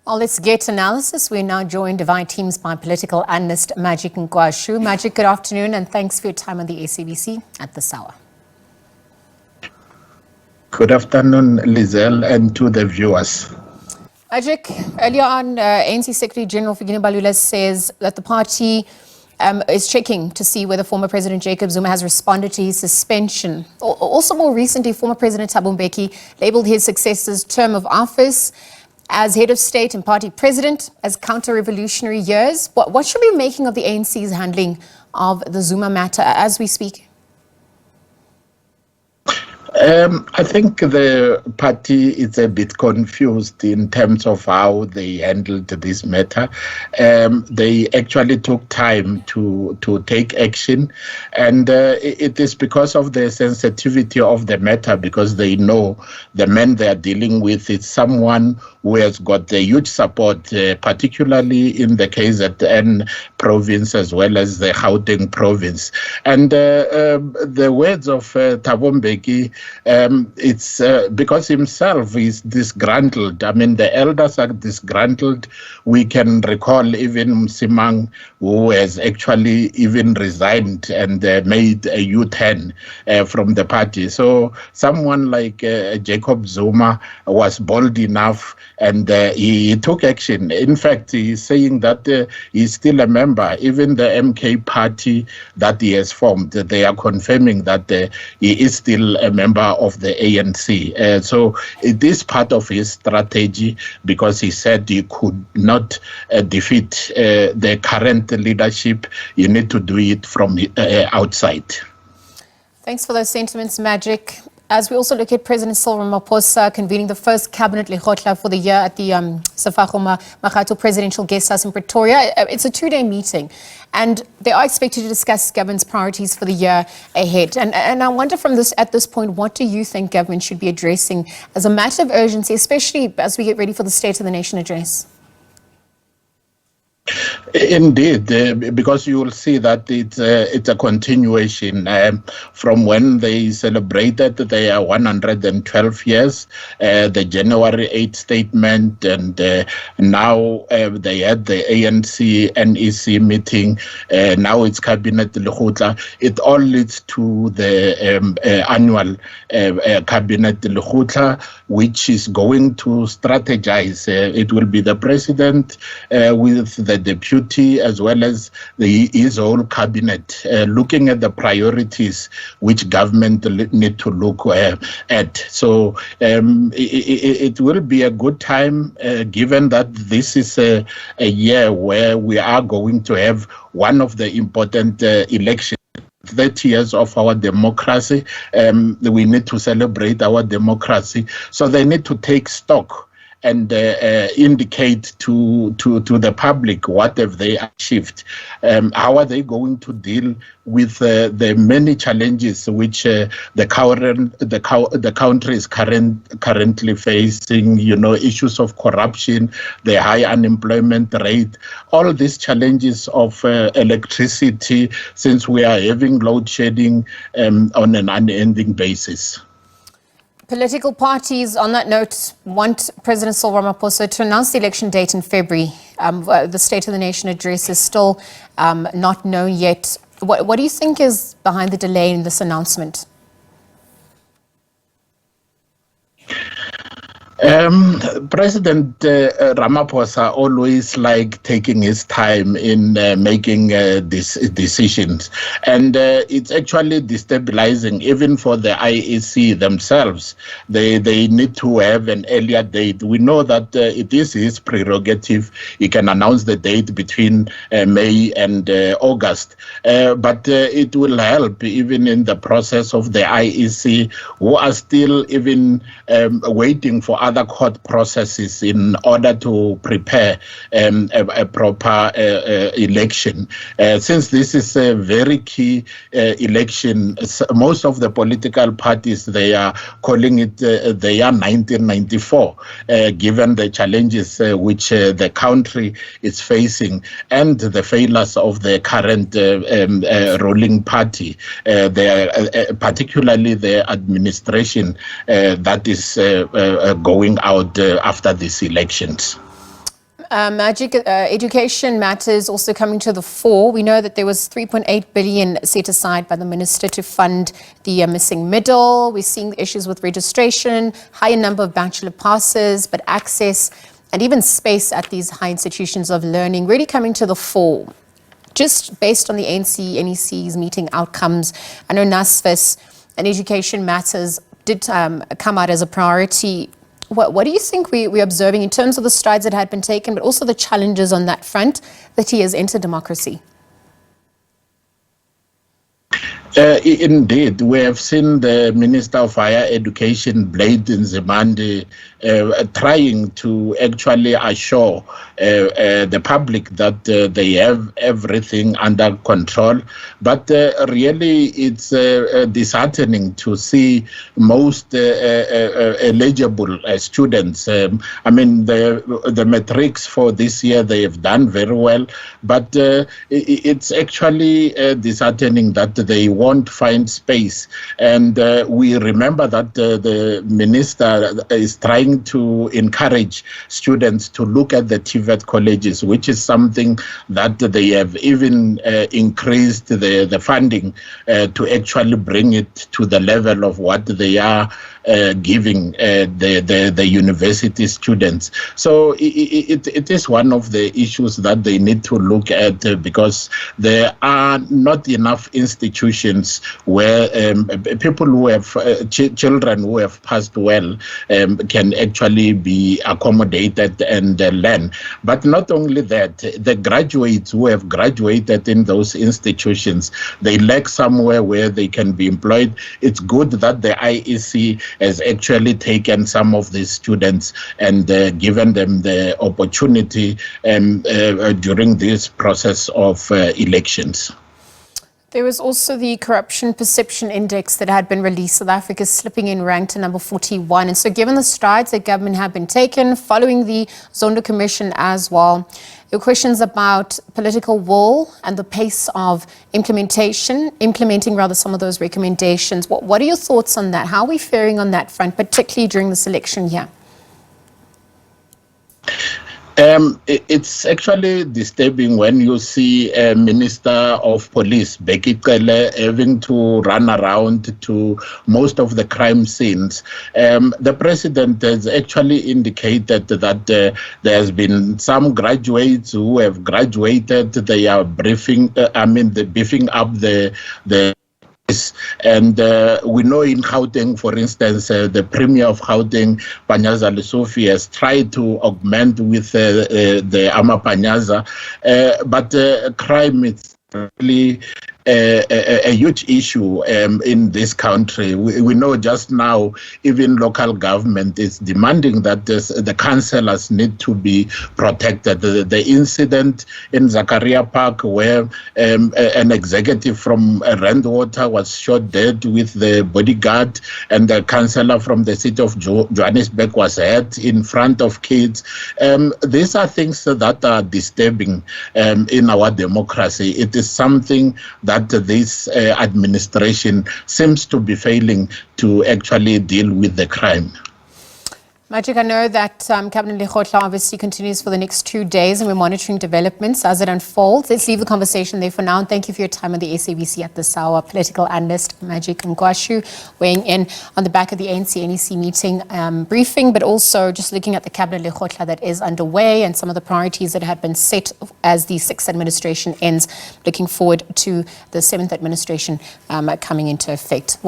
Well, let's get analysis. We're now joined by teams by political analyst Magic Nkhwashu. Magic, good afternoon and thanks for your time on the SABC at this hour. Good afternoon, Lizelle, and to the viewers. Magic, earlier on, ANC Secretary General Fikile Mbalula says that the party is checking to see whether former President Jacob Zuma has responded to his suspension. Also, more recently, former President Thabo Mbeki labelled his successor's term of office as head of state and party president as counter-revolutionary years. What should we be making of the ANC's handling of the Zuma matter as we speak? I think the party is a bit confused in terms of how they handled this matter. They actually took time to take action, and it is because of the sensitivity of the matter, because they know the man they are dealing with is someone who has got the huge support, particularly in the KZN province as well as the Gauteng province. And the words of Thabo Mbeki, it's because himself is disgruntled. I mean, the elders are disgruntled. We can recall even Msimang, who has actually even resigned and made a U-turn from the party. So someone like Jacob Zuma was bold enough and he took action. In fact, he's saying that he's still a member. Even the MK party that he has formed, they are confirming that he is still a member of the ANC. So it is part of his strategy, because he said he could not defeat the current leadership. You need to do it from outside. Thanks for those sentiments, Magic. As we also look at President Cyril Ramaphosa convening the first cabinet lekgotla for the year at the Sefako Makgatho Presidential Guest House in Pretoria. It's a two-day meeting, and they are expected to discuss government's priorities for the year ahead. And I wonder at this point, what do you think government should be addressing as a matter of urgency, especially as we get ready for the State of the Nation address? Indeed, because you will see that it's a continuation from when they celebrated their 112 years, the January 8 statement, and now they had the ANC NEC meeting. Now it's Cabinet Lekgotla. It all leads to the annual Cabinet Lekgotla, which is going to strategize. It will be the president with the deputy as well as his whole cabinet, looking at the priorities which government need to look at. So it will be a good time, given that this is a year where we are going to have one of the important elections. 30 years of our democracy. We need to celebrate our democracy. So they need to take stock and indicate to the public what have they achieved. How are they going to deal with the many challenges which the country is currently facing, issues of corruption, the high unemployment rate, all these challenges of electricity, since we are having load shedding on an unending basis. Political parties, on that note, want President Cyril Ramaphosa to announce the election date in February. The State of the Nation address is still not known yet. What do you think is behind the delay in this announcement? President Ramaphosa always like taking his time in making these decisions, and it's actually destabilizing even for the IEC themselves. They need to have an earlier date. We know that it is his prerogative. He can announce the date between May and August, but it will help even in the process of the IEC, who are still even waiting for other court processes in order to prepare a proper election. Since this is a very key election, most of the political parties, they are calling it the year 1994, given the challenges which the country is facing and the failures of the current ruling party, particularly the administration that is going out after these elections. Magic, education matters also coming to the fore. We know that there was 3.8 billion set aside by the minister to fund the missing middle. We're seeing the issues with registration, higher number of bachelor passes, but access and even space at these high institutions of learning really coming to the fore. Just based on the ANC NEC's meeting outcomes, I know NSFAS and education matters did come out as a priority. What do you think we're observing in terms of the strides that had been taken, but also the challenges on that front that he has entered democracy? Indeed, we have seen the Minister of Higher Education, Blade Nzimande, trying to actually assure the public that they have everything under control. But really, it's disheartening to see most eligible students. I mean, the metrics for this year, they have done very well. But it's actually disheartening that they won't find space. And we remember that the minister is trying to encourage students to look at the TVET colleges, which is something that they have even increased the funding to actually bring it to the level of what they are giving the university students. So it is one of the issues that they need to look at because there are not enough institutions where people who have children who have passed well can actually be accommodated and learn. But not only that, the graduates who have graduated in those institutions, they lack somewhere where they can be employed. It's good that the IEC has actually taken some of these students and given them the opportunity during this process of elections. There was also the Corruption Perception Index that had been released. South Africa is slipping in rank to number 41. And so given the strides that government have been taken following the Zondo Commission as well, there were questions about political will and the pace of implementing rather some of those recommendations. What are your thoughts on that? How are we faring on that front, particularly during this election here? It's actually disturbing when you see a Minister of Police, Bheki Cele, having to run around to most of the crime scenes. The president has actually indicated that there has been some graduates who have graduated. They are beefing up the and we know in Gauteng, for instance, the Premier of Gauteng, Panyaza Lesofi, has tried to augment with the Amapanyaza, but crime is really a huge issue in this country. We know just now even local government is demanding that the councillors need to be protected. The incident in Zakaria Park where an executive from Randwater was shot dead with the bodyguard and the councillor from the city of Johannesburg was hurt in front of kids. These are things that are disturbing in our democracy. It is something that this administration seems to be failing to actually deal with the crime. Magic, I know that Cabinet Nkhwashu obviously continues for the next 2 days and we're monitoring developments as it unfolds. Let's leave the conversation there for now. And thank you for your time on the SABC at this hour. Political analyst Magic Nkhwashu weighing in on the back of the ANC NEC meeting briefing, but also just looking at the Cabinet Nkhwashu that is underway and some of the priorities that had been set as the 6th administration ends. Looking forward to the 7th administration coming into effect.